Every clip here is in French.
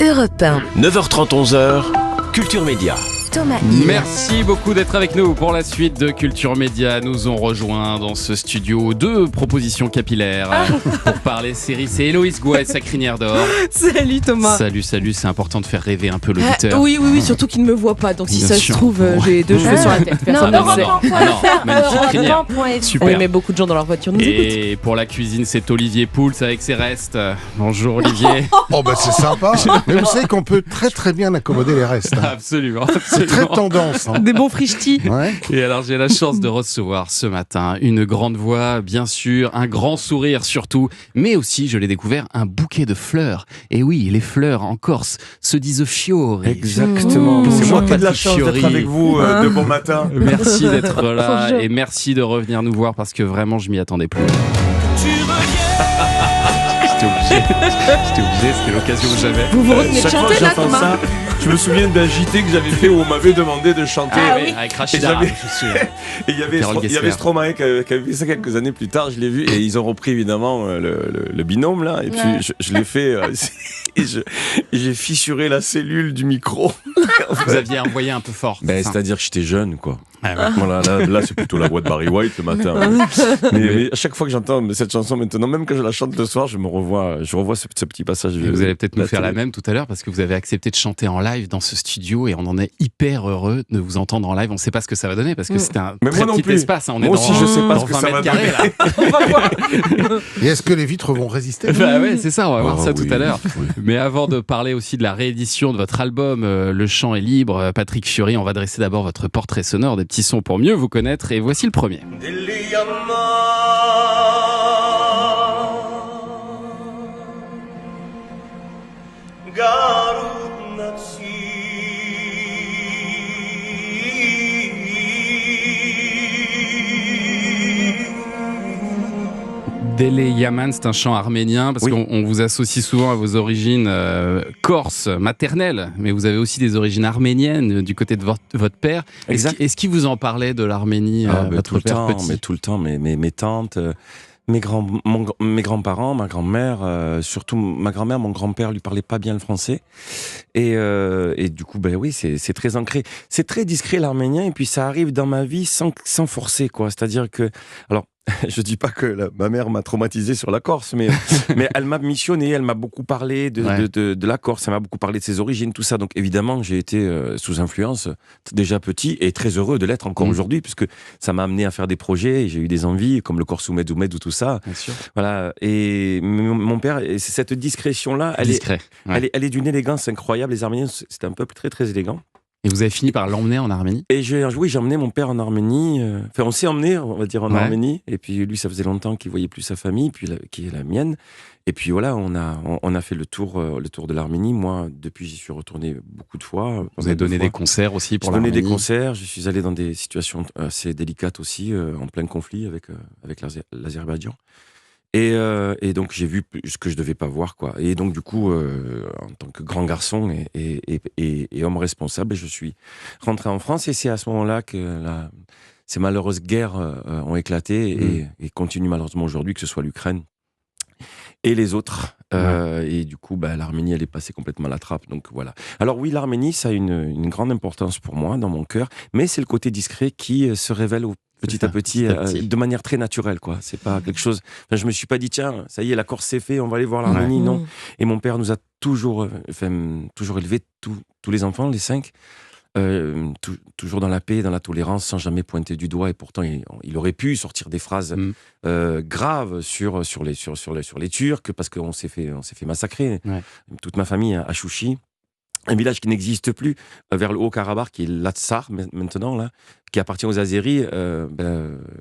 Europe 1. 9h30, 11h, Culture Média. Thomas Hill. Merci beaucoup d'être avec nous pour la suite de Culture Média. Nous ont rejoint dans ce studio deux propositions capillaires pour parler séries. C'est Héloïse Gouet, sa crinière d'or. Salut Thomas. Salut, c'est important de faire rêver un peu l'auditeur. Oui, surtout qu'il ne me voit pas. Donc si Bien ça sûr. se trouve, j'ai deux cheveux sur la tête. Personne ne le sait. Magnifique crinière. Super. Oui, mais beaucoup de gens dans leur voiture nous écoutent. Et pour la cuisine, c'est Olivier Pouls avec ses restes. Bonjour Olivier. Oh bah c'est sympa. Mais vous savez qu'on peut très très bien accommoder les restes. Hein. Absolument. C'est très tendance. Hein. Des bons frichtis. Ouais. Et alors j'ai la chance de recevoir ce matin une grande voix, bien sûr, un grand sourire surtout, mais aussi, je l'ai découvert, un bouquet de fleurs. Et oui, les fleurs en Corse se disent fiori. Exactement. C'est moi qui ai de la chance d'être avec vous de bon matin. Merci d'être là Bonjour. et merci de revenir nous voir parce que vraiment je m'y attendais plus. J'étais obligé, c'était l'occasion que j'avais. Vous retenez de Chaque fois chanter que là, j'entends Thomas. ça, je me souviens d'un JT que j'avais fait où on m'avait demandé de chanter. Avec Rachida, j'avais- je suis sûr. Et il y avait Carole Gessler. Stromae qui avait fait ça quelques années plus tard, je l'ai vu, et ils ont repris évidemment le binôme là, et puis je l'ai fait, et j'ai fissuré la cellule du micro. Vous aviez envoyé un peu fort. Ben, c'est ça. c'est-à-dire que j'étais jeune, quoi. Ah ouais. Voilà, là, c'est plutôt la voix de Barry White le matin. Mais à chaque fois que j'entends cette chanson maintenant, même quand je la chante le soir, je revois ce petit passage. Et vous allez peut-être nous faire la télé. même tout à l'heure parce que vous avez accepté de chanter en live dans ce studio et on en est hyper heureux de vous entendre en live. On ne sait pas ce que ça va donner parce que c'est un Mais très moi non petit plus. espace. Hein. On est Moi dans, aussi, je sais pas dans ce que 20 ça va mètres carrés, donner. là. On va voir. Et est-ce que les vitres vont résister? Bah ouais, c'est ça, on va voir ça oui, tout à l'heure. oui. Mais avant de parler aussi de la réédition de votre album Le chant est libre, Patrick Fiori, on va dresser d'abord votre portrait sonore des petits sons pour mieux vous connaître et voici le premier. Dele Yaman, c'est un chant arménien parce Oui. qu'on vous associe souvent à vos origines corses, maternelles, mais vous avez aussi des origines arméniennes du côté de votre père. Exact. Est-ce qu'il vous en parlait de l'Arménie, votre tout le père temps, petit mais tout le temps, mes tantes, mes grands-parents, ma grand-mère, surtout ma grand-mère, mon grand-père lui parlait pas bien le français, et du coup, ben oui, c'est très ancré, c'est très discret l'arménien, et puis ça arrive dans ma vie sans forcer, quoi. C'est-à-dire que, alors, je dis pas que ma mère m'a traumatisé sur la Corse, mais elle m'a missionné, elle m'a beaucoup parlé de la Corse, elle m'a beaucoup parlé de ses origines, tout ça. Donc évidemment, j'ai été sous influence déjà petit et très heureux de l'être encore aujourd'hui, puisque ça m'a amené à faire des projets, et j'ai eu des envies, comme le Corse Oumed ou tout ça. Bien sûr. Voilà. Et mon père, et c'est cette discrétion-là, Discret. Ouais. elle est d'une élégance incroyable. Les Arméniens, c'est un peuple très très élégant. Et vous avez fini par l'emmener en Arménie? Et j'ai emmené mon père en Arménie. Enfin, on s'est emmené, on va dire, en Ouais. Arménie. Et puis lui, ça faisait longtemps qu'il voyait plus sa famille, puis qui est la mienne. Et puis voilà, on a fait le tour de l'Arménie. Moi, depuis, j'y suis retourné beaucoup de fois. Vous avez donné des concerts aussi pour J'ai donné l'Arménie? des concerts. Je suis allé dans des situations assez délicates aussi, en plein conflit avec l'Azerbaïdjan. Et donc j'ai vu ce que je devais pas voir, quoi. Et donc du coup, en tant que grand garçon et homme responsable, je suis rentré en France, et c'est à ce moment-là que ces malheureuses guerres ont éclaté et continuent malheureusement aujourd'hui, que ce soit l'Ukraine et les autres. Et du coup, l'Arménie, elle est passée complètement à la trappe. Donc voilà. Alors oui, l'Arménie, ça a une grande importance pour moi dans mon cœur, mais c'est le côté discret qui se révèle petit à petit, de manière très naturelle, quoi. C'est pas quelque chose. Enfin, je me suis pas dit, tiens, ça y est, la Corse c'est fait, on va aller voir l'Arménie. Non. Et mon père nous a toujours élevés, tous les enfants, les 5, toujours dans la paix, dans la tolérance, sans jamais pointer du doigt. Et pourtant, il aurait pu sortir des phrases graves sur les Turcs, parce qu'on s'est fait massacrer. Ouais. Toute ma famille à Chouchi. Un village qui n'existe plus, vers le Haut-Karabakh, qui est l'Atsar maintenant, là, qui appartient aux Azéris. En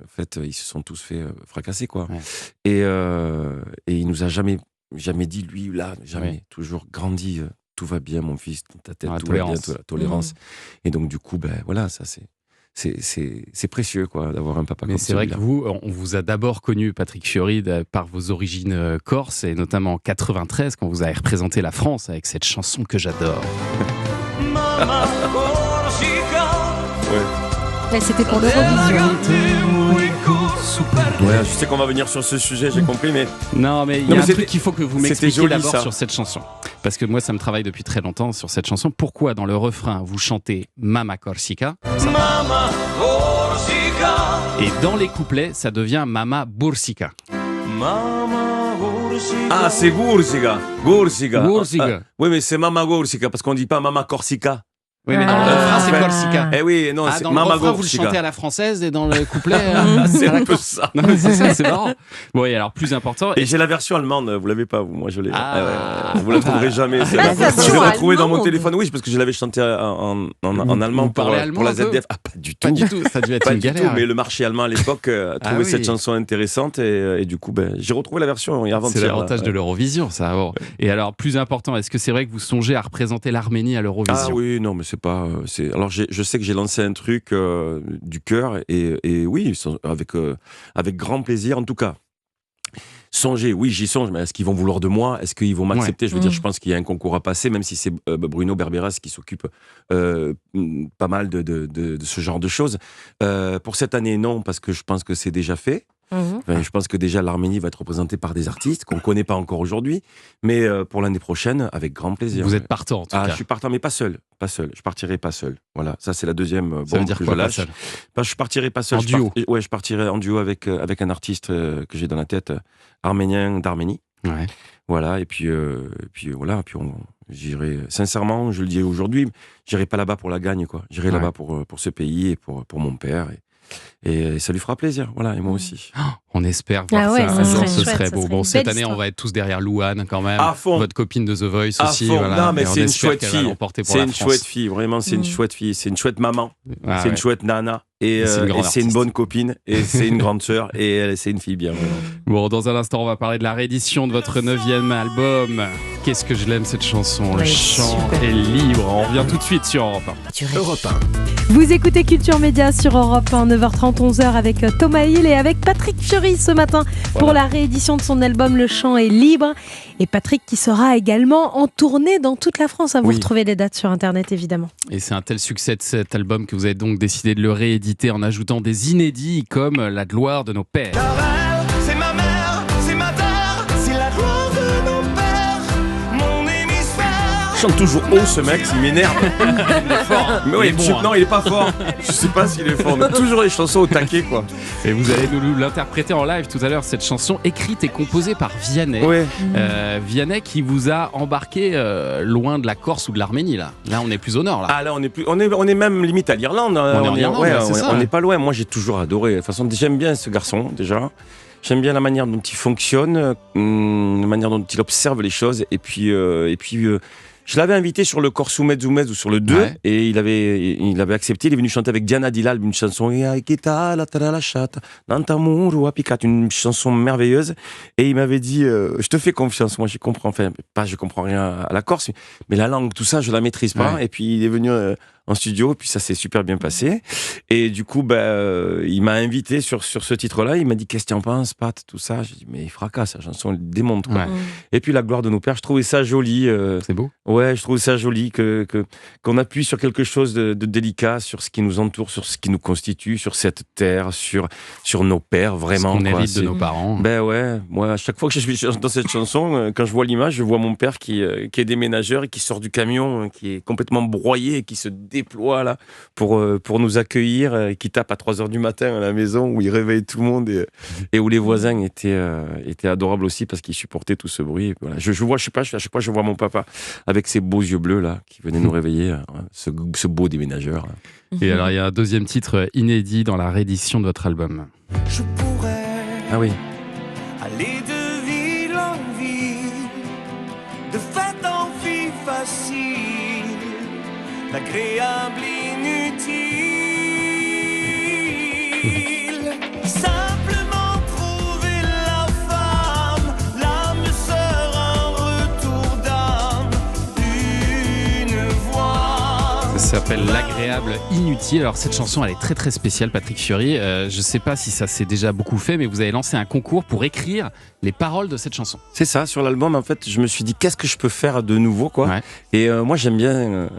fait, ils se sont tous fait fracasser, quoi. Ouais. Et il nous a jamais dit, lui, là, jamais. Ouais. Toujours grandi, tout va bien, mon fils, dans ta tête, tout va bien, la tolérance. Et donc, du coup, voilà, ça, c'est précieux, quoi, d'avoir un papa comme ça. Mais c'est vrai que on vous a d'abord connu, Patrick Fiori, par vos origines corses, et notamment en 93, quand vous avez représenté la France avec cette chanson que j'adore. Ouais, c'était pour l'Eurovision. Ouais, je sais qu'on va venir sur ce sujet, j'ai compris, mais Non, mais il y Non, a mais un c'était- truc qu'il faut que vous c'était m'expliquiez joli, d'abord ça. sur cette chanson. Parce que moi, ça me travaille depuis très longtemps sur cette chanson. Pourquoi, dans le refrain, vous chantez Mama Corsica et dans les couplets, ça devient Mama Bursica. ah, c'est Goursiga. Goursiga. Goursiga. Oui, mais c'est Mama Goursiga parce qu'on dit pas Mama Corsica. Oui, mais dans le refrain, c'est Ah. Corsica. Eh oui, non, Ah, c'est dans le Mama refrain, vous le Goursiga. chantez à la française et dans le couplet, C'est à la un peu corse. ça. Non, mais c'est ça, c'est marrant. Bon, et alors, plus important. Et j'ai la version allemande, vous l'avez pas, vous, moi je l'ai. Ah. Vous la trouverez jamais. celle-là. La version Je l'ai retrouvée dans mon allemande. téléphone, oui, parce que je l'avais chanté en allemand vous parlez allemand pour la un peu ZDF. Ah, pas du tout. Pas du tout, ça a dû être Pas une du galère. tout, mais le marché allemand à l'époque a trouvé oui. cette chanson intéressante et du coup, j'ai retrouvé la version avant-hier. C'est l'avantage là. de l'Eurovision, ça. Bon. Et alors, plus important, est-ce que c'est vrai que vous songez à représenter l'Arménie à Ah l'Eurovision? oui, non, mais c'est pas. Alors, je sais que j'ai lancé un truc du cœur et oui, avec grand plaisir, en tout cas. Songer, oui, j'y songe, mais est-ce qu'ils vont vouloir de moi? Est-ce qu'ils vont m'accepter? Je veux dire, je pense qu'il y a un concours à passer, même si c'est Bruno Berberas qui s'occupe pas mal de ce genre de choses. Pour cette année, non, parce que je pense que c'est déjà fait. Enfin, je pense que déjà l'Arménie va être représentée par des artistes qu'on ne connaît pas encore aujourd'hui, mais pour l'année prochaine, avec grand plaisir. Vous êtes partant, en tout cas. Je suis partant, mais pas seul. Pas seul. Je partirai pas seul. Voilà, ça c'est la deuxième bombe Ça veut dire que quoi, je pas lâche. seul? Je partirai pas seul. En duo. Je partirai en duo avec un artiste que j'ai dans la tête, arménien d'Arménie. Ouais. Voilà, et puis voilà, j'irai, sincèrement, je le dis aujourd'hui, j'irai pas là-bas pour la gagne, quoi. J'irai là-bas pour ce pays et pour mon père. Et ça lui fera plaisir, voilà, et moi aussi. On espère voir Ah ouais, ça ça un jour, serait ce chouette, serait ça beau. serait Bon, une cette belle année, on histoire. va être tous derrière Louane quand même. À fond. Votre copine de The Voice À aussi. fond. Voilà. Non, mais Et on c'est une espère chouette qu'elle va fille. l'emporter pour C'est la une France. chouette fille, vraiment, c'est une chouette fille. C'est une chouette maman, Ah c'est ouais. une chouette nana, et C'est une grande c'est une artiste. bonne copine, et c'est une grande sœur, et c'est une fille bien. Vraiment. Bon, dans un instant, on va parler de la réédition de votre 9e album. Qu'est-ce que je l'aime cette chanson. Le Ouais, chant super. est libre. On revient tout de suite sur Europe 1. Europe 1. Vous écoutez Culture Média sur Europe 1, 9h30, 11h avec Thomas Hill et avec Patrick Fiori ce matin pour la réédition de son album Le Chant est libre. Et Patrick qui sera également en tournée dans toute la France. Vous Oui. retrouvez les dates sur Internet évidemment. Et c'est un tel succès de cet album que vous avez donc décidé de le rééditer en ajoutant des inédits comme La gloire de nos pères. C'est ma mère, c'est ma terre, c'est la gloire de nos pères, mon hémisphère. Il chante toujours haut ce mec, il m'énerve. Il est fort, hein. Mais oui, Il est bon, hein. non, il est pas fort. Je sais pas s'il est fort, mais toujours les chansons au taquet, quoi. Et vous allez nous l'interpréter en live tout à l'heure, cette chanson écrite et composée par Vianney. Ouais. Vianney qui vous a embarqué loin de la Corse ou de l'Arménie là. Là on est plus au nord là. Ah là, on est même limite à l'Irlande. On est en Irlande, ouais, là, c'est ça. on n'est pas loin. Moi, j'ai toujours adoré. De toute façon, j'aime bien ce garçon déjà. J'aime bien la manière dont il fonctionne, la manière dont il observe les choses. Et puis, je l'avais invité sur le Corso Mezzo Mezzo sur le 2 Ouais. et il avait accepté. Il est venu chanter avec Diana Dilal une chanson, une chanson merveilleuse. Et il m'avait dit, je te fais confiance. Moi, je comprends rien à la Corse, mais la langue, tout ça, je la maîtrise pas. Ouais. Et puis il est venu en studio, et puis ça s'est super bien passé. Et du coup, il m'a invité sur ce titre-là. Il m'a dit, qu'est-ce que tu en penses, Pat, tout ça. J'ai dit, mais il fracasse, sa chanson, elle démonte, quoi. Ouais. Et puis La gloire de nos pères, je trouvais ça joli. C'est beau. Ouais, je trouve ça joli qu'on appuie sur quelque chose de délicat, sur ce qui nous entoure, sur ce qui nous constitue, sur cette terre, sur nos pères, vraiment. Ce qu'on quoi. hérite de C'est- nos parents. Ben ouais, moi, à chaque fois que je suis dans cette chanson, quand je vois l'image, je vois mon père qui est déménageur et qui sort du camion, qui est complètement broyé et qui se déploie là pour nous accueillir, qui tape à 3h du matin à la maison, où il réveille tout le monde et où les voisins étaient adorables aussi parce qu'ils supportaient tout ce bruit. Voilà. Je vois, je sais pas, à chaque fois je vois mon papa avec ses beaux yeux bleus là, qui venait nous réveiller, ce beau déménageur. Là. Et alors il y a un deuxième titre inédit dans la réédition de votre album. Je pourrais Ah oui. aller de ville en ville, de fête en fille facile, l'agréable inutile. Simplement trouver la femme, l'âme sœur, un retour d'âme, une voix. s'appelle L'agréable inutile. Alors cette chanson elle est très très spéciale, Patrick Fiori. Je sais pas si ça s'est déjà beaucoup fait, mais vous avez lancé un concours pour écrire les paroles de cette chanson. C'est ça, sur l'album en fait je me suis dit qu'est-ce que je peux faire de nouveau quoi. Ouais. Et moi j'aime bien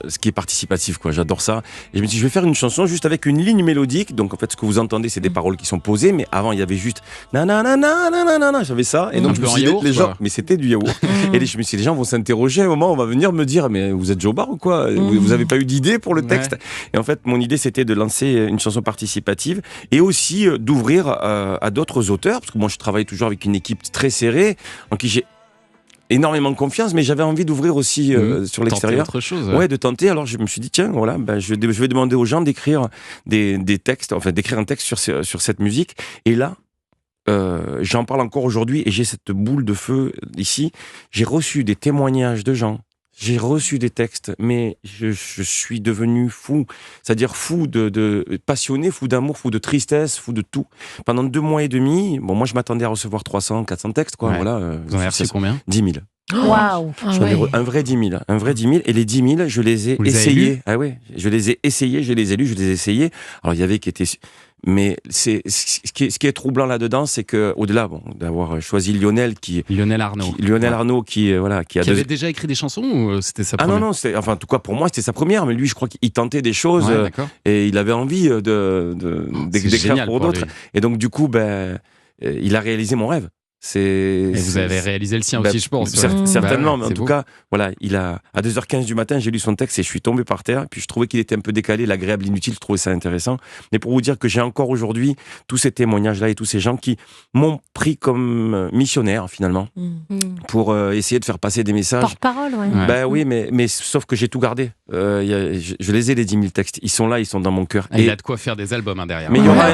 ce qui est participatif quoi, j'adore ça. Et je me suis dit je vais faire une chanson juste avec une ligne mélodique. Donc en fait ce que vous entendez c'est des paroles qui sont posées, mais avant il y avait juste nanana, j'avais ça. Et donc je me suis dit les gens, mais c'était du yaourt. Et je me suis dit les gens vont s'interroger à un moment, on va venir me dire mais vous êtes Joe Bar ou quoi? Vous avez pas eu d'idée pour le texte? Et en fait mon idée c'était de lancer une chanson participative et aussi d'ouvrir à d'autres auteurs, parce que moi je travaille toujours avec une équipe très serrée en qui j'ai énormément confiance, mais j'avais envie d'ouvrir aussi sur l'extérieur. Autre chose. Ouais, de tenter. Alors je me suis dit tiens, voilà, je vais demander aux gens d'écrire des textes, enfin d'écrire un texte sur cette musique. Et là, j'en parle encore aujourd'hui et j'ai cette boule de feu ici. J'ai reçu des témoignages de gens. J'ai reçu des textes, mais je suis devenu fou. C'est-à-dire fou de passionné, fou d'amour, fou de tristesse, fou de tout. Pendant 2 mois et demi, bon, moi je m'attendais à recevoir 300, 400 textes, quoi. Ouais. Voilà. Vous en avez reçu combien? 10 000. Waouh. Un vrai 10 000. Un vrai 10 000. Et les 10 000, je les ai Vous les avez essayés. lus? Ah ouais, je les ai essayés, je les ai lus, je les ai essayés. Alors il y avait qui étaient... Mais ce qui est troublant là-dedans, c'est que au-delà d'avoir choisi Lionel Arnaud qui avait déjà écrit des chansons ou c'était sa première? Non, enfin en tout cas pour moi c'était sa première, mais lui je crois qu'il tentait des choses et il avait envie d'écrire pour d'autres. Et donc du coup il a réalisé mon rêve. Et vous avez réalisé le sien aussi, je pense. Certainement, mais en tout cas, voilà, à 2h15 du matin, j'ai lu son texte et je suis tombé par terre. Puis je trouvais qu'il était un peu décalé, l'agréable inutile, je trouvais ça intéressant. Mais pour vous dire que j'ai encore aujourd'hui tous ces témoignages-là et tous ces gens qui m'ont pris comme missionnaire finalement pour essayer de faire passer des messages. Porte-parole, ouais. Oui, mais sauf que j'ai tout gardé. Je les ai les 10 000 textes. Ils sont là, ils sont dans mon cœur. Il a de quoi faire des albums derrière. Mais il y aura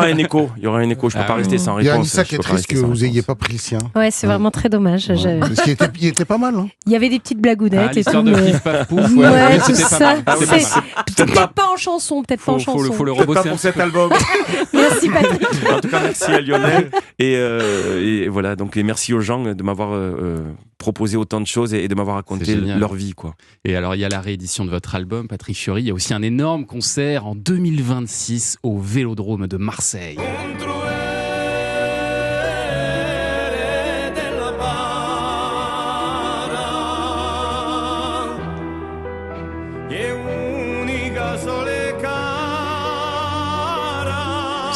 un écho. Il y aura un écho. Je peux pas rester sans réponse. Il y a Anissa qui est triste que vous ayez pas pris le sien. Ouais, c'est vraiment très dommage. Parce qu'il était pas mal. Hein. Il y avait des petites blagounettes et tout. L'histoire de Pif Paf Pouf. Ouais, c'était tout pas ça. mal. Peut-être pas en chanson, Faut le Peut-être pas rebosser. pour cet album. Merci Patrick. En tout cas, merci à Lionel. Et voilà, donc et merci aux gens de m'avoir proposé autant de choses et de m'avoir raconté leur vie, quoi. Et alors, il y a la réédition de votre album, Patrick Fiori. Il y a aussi un énorme concert en 2026 au Vélodrome de Marseille.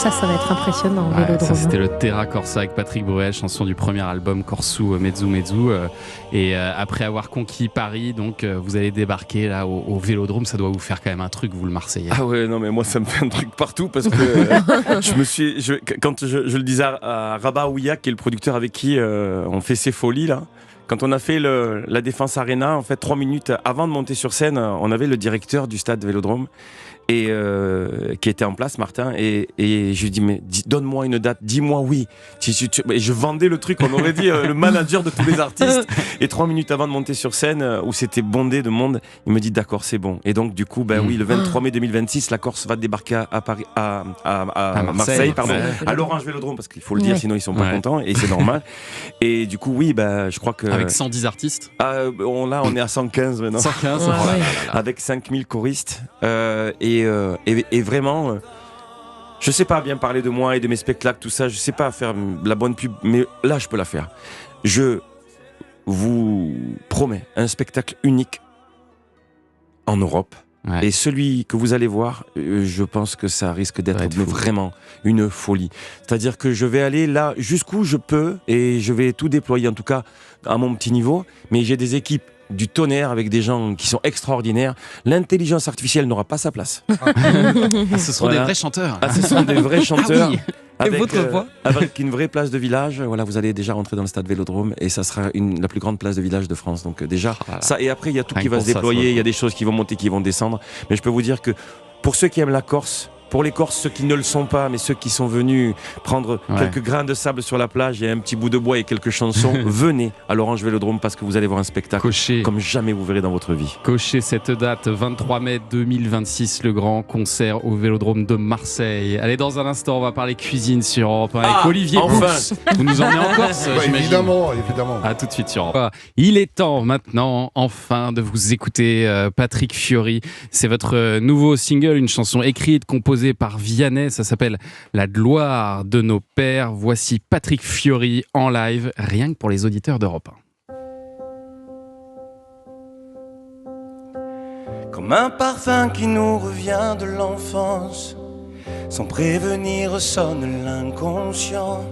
Ça va être impressionnant, Vélodrome. Ça, c'était le Terra Corsa avec Patrick Bruel, chanson du premier album Corsu Mezzu Mezzu. Et après avoir conquis Paris, donc vous allez débarquer là au Vélodrome. Ça doit vous faire quand même un truc, vous le Marseillais. Ah ouais, non mais moi ça me fait un truc partout parce que quand je le disais à Rabat Ouillac, qui est le producteur avec qui on fait ces folies là. Quand on a fait la Défense Arena, en fait 3 minutes avant de monter sur scène, on avait le directeur du stade Vélodrome et qui était en place, Martin, et je lui dis mais donne-moi une date, dis-moi oui. Et je vendais le truc, on aurait dit le manager de tous les artistes. Et 3 minutes avant de monter sur scène, où c'était bondé de monde, il me dit d'accord, c'est bon. Et donc du coup, oui, le 23 mai 2026, la Corse va débarquer à Paris, à Marseille, pardon, à l'Orange Vélodrome, parce qu'il faut le dire, sinon ils sont pas contents et c'est normal. Et du coup, oui, je crois que avec 110 artistes. On est à 115 maintenant. 115, avec 5000 choristes et vraiment. Je sais pas bien parler de moi et de mes spectacles, tout ça. Je sais pas faire la bonne pub, mais là, je peux la faire. Je vous promets un spectacle unique en Europe. Ouais. Et celui que vous allez voir, je pense que ça risque d'être vraiment une folie. C'est-à-dire que je vais aller là jusqu'où je peux et je vais tout déployer, en tout cas à mon petit niveau. Mais j'ai des équipes du tonnerre avec des gens qui sont extraordinaires. L'intelligence artificielle n'aura pas sa place. Ce seront des vrais chanteurs. Ce sont des vrais chanteurs. Ah oui. Avec, votre voix avec une vraie place de village. Voilà, vous allez déjà rentrer dans le stade Vélodrome et ça sera la plus grande place de village de France. Donc déjà, ça, et après il y a tout qui va se déployer, il y a des choses qui vont monter, qui vont descendre. Mais je peux vous dire que pour ceux qui aiment la Corse, pour les Corses, ceux qui ne le sont pas, mais ceux qui sont venus prendre quelques grains de sable sur la plage et un petit bout de bois et quelques chansons, venez à l'Orange Vélodrome parce que vous allez voir un spectacle comme jamais vous verrez dans votre vie. Cochez cette date, 23 mai 2026, le grand concert au Vélodrome de Marseille. Allez, dans un instant, on va parler cuisine sur Europe 1 avec Olivier Pouls. Vous nous emmenez en Corse, évidemment. À tout de suite sur Europe 1. Il est temps maintenant, enfin, de vous écouter Patrick Fiori. C'est votre nouveau single, une chanson écrite, composée par Vianney. Ça s'appelle La gloire de nos pères. Voici Patrick Fiori en live, rien que pour les auditeurs d'Europe 1. Comme un parfum qui nous revient de l'enfance, sans prévenir sonne l'inconscient.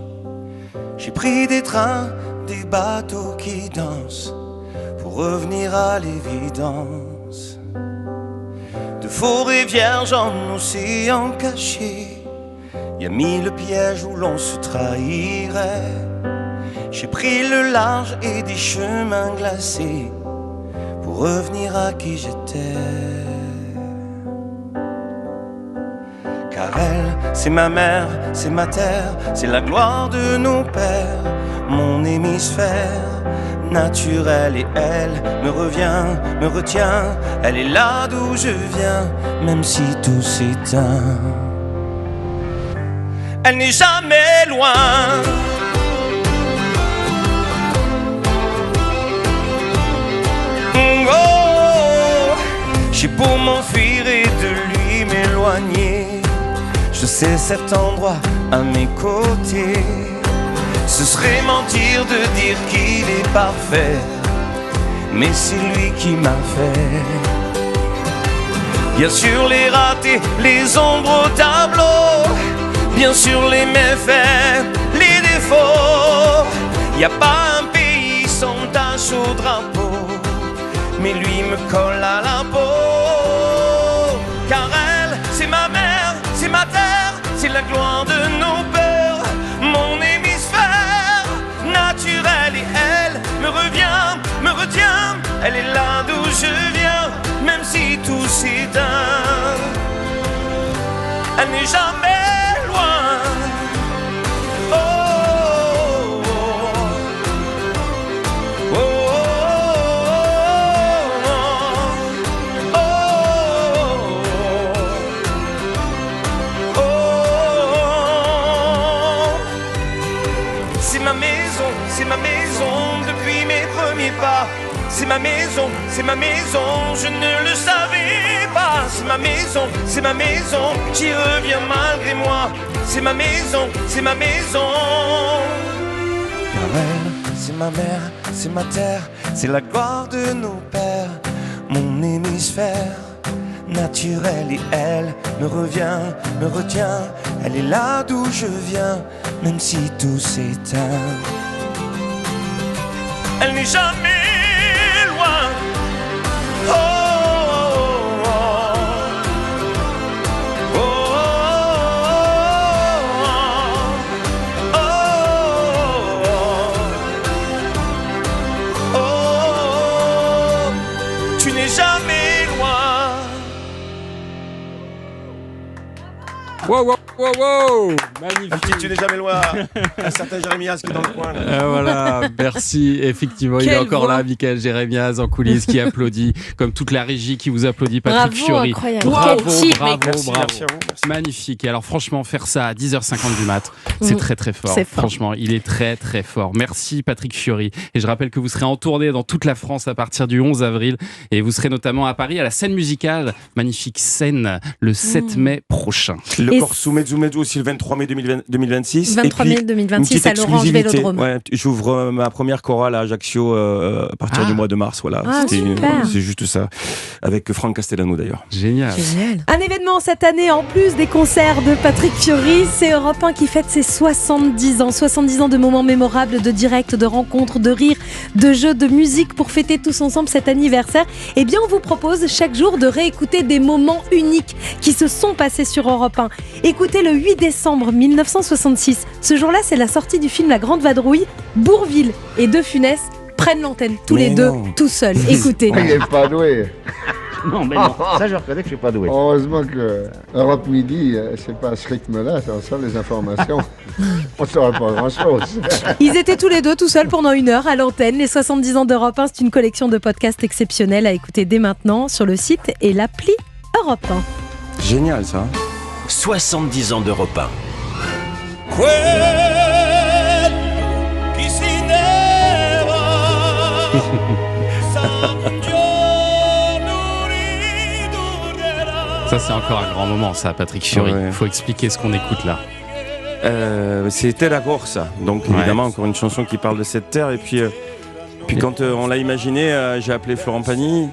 J'ai pris des trains, des bateaux qui dansent, pour revenir à l'évidence. De forêts vierges en océan caché, y a mille pièges où l'on se trahirait. J'ai pris le large et des chemins glacés, pour revenir à qui j'étais. Car elle, c'est ma mère, c'est ma terre, c'est la gloire de nos pères, mon hémisphère naturel. Et elle me revient, me retient, elle est là d'où je viens, même si tout s'éteint. Elle n'est jamais loin. J'ai beau m'enfuir et de lui m'éloigner, je sais cet endroit à mes côtés. Ce serait mentir de dire qu'il est parfait, mais c'est lui qui m'a fait. Bien sûr les ratés, les ombres au tableau, bien sûr les méfaits, les défauts. Y a pas un pays sans tache au drapeau, mais lui me colle à la peau. Car elle, c'est ma mère, c'est ma terre, c'est la gloire de nos pères, mon hémisphère naturel. Et elle me revient, me retient, elle est là d'où je viens, même si tout s'éteint. Elle n'est jamais loin. C'est ma maison depuis mes premiers pas. C'est ma maison, je ne le savais pas. C'est ma maison, j'y reviens malgré moi. C'est ma maison. Car elle, c'est ma mère, c'est ma terre, c'est la gloire de nos pères, mon hémisphère naturel. Et elle me revient, me retient, elle est là d'où je viens, même si tout s'éteint. Elle n'est jamais loin. Oh, oh, oh, oh, oh, oh, oh, oh, tu n'es jamais loin. Wow. Magnifique. Tu n'es jamais loin. Un certain Jérémias qui est dans le coin. Voilà, merci. Effectivement, il est encore là, Michael Jérémias en coulisses qui applaudit, comme toute la régie qui vous applaudit, Patrick Fiori. Incroyable. Bravo. Merci à vous. Merci. Magnifique. Et alors franchement, faire ça à 10h50 du mat, c'est très très fort. C'est fort. Franchement, il est très très fort. Merci Patrick Fiori. Et je rappelle que vous serez en tournée dans toute la France à partir du 11 avril. Et vous serez notamment à Paris à la scène musicale, magnifique scène, le 7 mai prochain. Le Corso Mezzo aussi le 23 mai 2026. 23 mai 2026 à l'Orange Vélodrome. Ouais, j'ouvre ma première chorale à Ajaccio à partir du mois de mars. Voilà. C'est juste ça. Avec Franck Castellano d'ailleurs. Génial. Un événement cette année en plus des concerts de Patrick Fiori, c'est Europe 1 qui fête ses 70 ans. 70 ans de moments mémorables, de directs, de rencontres, de rires, de jeux, de musique pour fêter tous ensemble cet anniversaire. Eh bien, on vous propose chaque jour de réécouter des moments uniques qui se sont passés sur Europe 1. Écoutez le 8 décembre 1966. Ce jour-là, c'est la sortie du film La Grande Vadrouille. Bourvil et De Funès prennent l'antenne tous les deux, tout seuls. Écoutez. Il est pas doué. Non, mais non, ça je reconnais que je suis pas doué. Heureusement que Europe Midi, c'est pas à ce rythme-là, ça les informations. On ne saura pas grand-chose. Ils étaient tous les deux tout seuls pendant 1 heure à l'antenne. Les 70 ans d'Europe 1, c'est une collection de podcasts exceptionnels à écouter dès maintenant sur le site et l'appli Europe 1. Génial ça. 70 ans d'Europe 1. Ça, c'est encore un grand moment, ça, Patrick Fiori. Ouais. Faut expliquer ce qu'on écoute là. C'était la Corsa, donc évidemment encore une chanson qui parle de cette terre. Et puis quand on l'a imaginé, j'ai appelé Florent Pagny,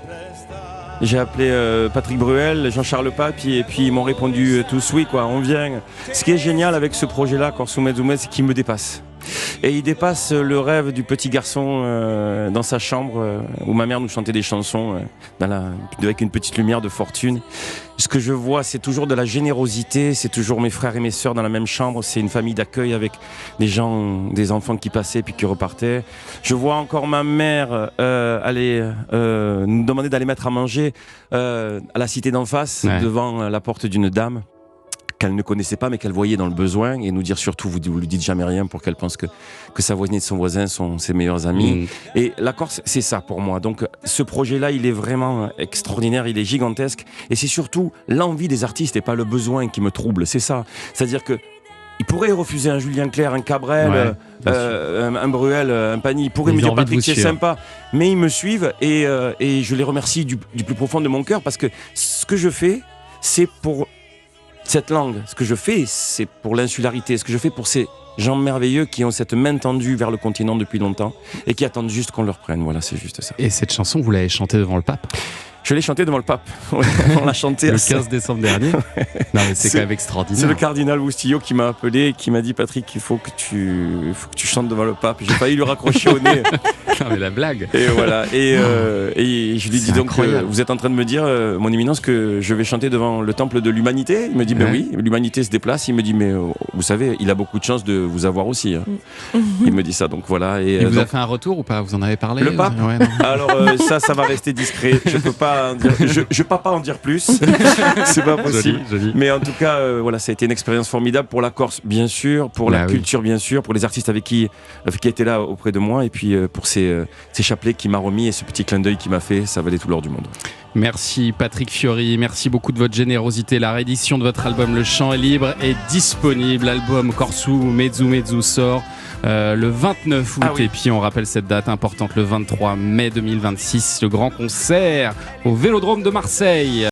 j'ai appelé Patrick Bruel, Jean-Charles Pape, et puis ils m'ont répondu tous oui, quoi, on vient. Ce qui est génial avec ce projet-là, Corso Mezzume, c'est qu'il me dépasse. Et il dépasse le rêve du petit garçon dans sa chambre où ma mère nous chantait des chansons avec une petite lumière de fortune. Ce que je vois, c'est toujours de la générosité, c'est toujours mes frères et mes sœurs dans la même chambre, c'est une famille d'accueil avec des enfants qui passaient puis qui repartaient. Je vois encore ma mère aller nous demander d'aller mettre à manger à la cité d'en face, devant la porte d'une dame qu'elle ne connaissait pas mais qu'elle voyait dans le besoin, et nous dire surtout vous lui dites jamais rien pour qu'elle pense que sa voisine et son voisin sont ses meilleurs amis. Et la Corse, c'est ça pour moi. Donc ce projet-là, il est vraiment extraordinaire, il est gigantesque, et c'est surtout l'envie des artistes et pas le besoin qui me trouble, c'est ça. C'est-à-dire que il pourrait refuser un Julien Clerc, un Cabrel, un Bruel, un Pagny. Il pourrait me dire Patrick, c'est sympa, mais ils me suivent, et je les remercie du plus profond de mon cœur, parce que ce que je fais, c'est pour cette langue. Ce que je fais, c'est pour l'insularité. Ce que je fais pour ces gens merveilleux qui ont cette main tendue vers le continent depuis longtemps et qui attendent juste qu'on leur prenne. Voilà, c'est juste ça. Et cette chanson, vous l'avez chantée devant le pape ? Je l'ai chantée devant le pape. On l'a chantée le 15 décembre dernier. Non, mais c'est quand même extraordinaire. C'est le cardinal Boustillot qui m'a appelé et qui m'a dit Patrick, il faut que tu chantes devant le pape. J'ai failli lui raccrocher au nez. Non, mais la blague. Et voilà. Et je lui dis donc vous êtes en train de me dire, mon éminence, que je vais chanter devant le temple de l'humanité. Il me dit ben oui, l'humanité se déplace. Il me dit mais vous savez, il a beaucoup de chance de vous avoir aussi. Hein. Il me dit ça, donc voilà. Et il vous a fait un retour ou pas ? Vous en avez parlé ? Le pape ? Alors ça va rester discret. Je peux pas. Je peux pas en dire plus. C'est pas possible. Joli. Mais en tout cas, voilà, ça a été une expérience formidable pour la Corse, bien sûr, pour la culture, bien sûr, pour les artistes qui étaient là auprès de moi, et puis pour ces chapelets qu'il m'a remis et ce petit clin d'œil qu'il m'a fait, ça valait tout l'or du monde. Merci Patrick Fiori, merci beaucoup de votre générosité. La réédition de votre album Le Chant est libre est disponible. L'album Corso Mezzume sort le 29 août. Et puis on rappelle cette date importante, le 23 mai 2026, le grand concert au Vélodrome de Marseille.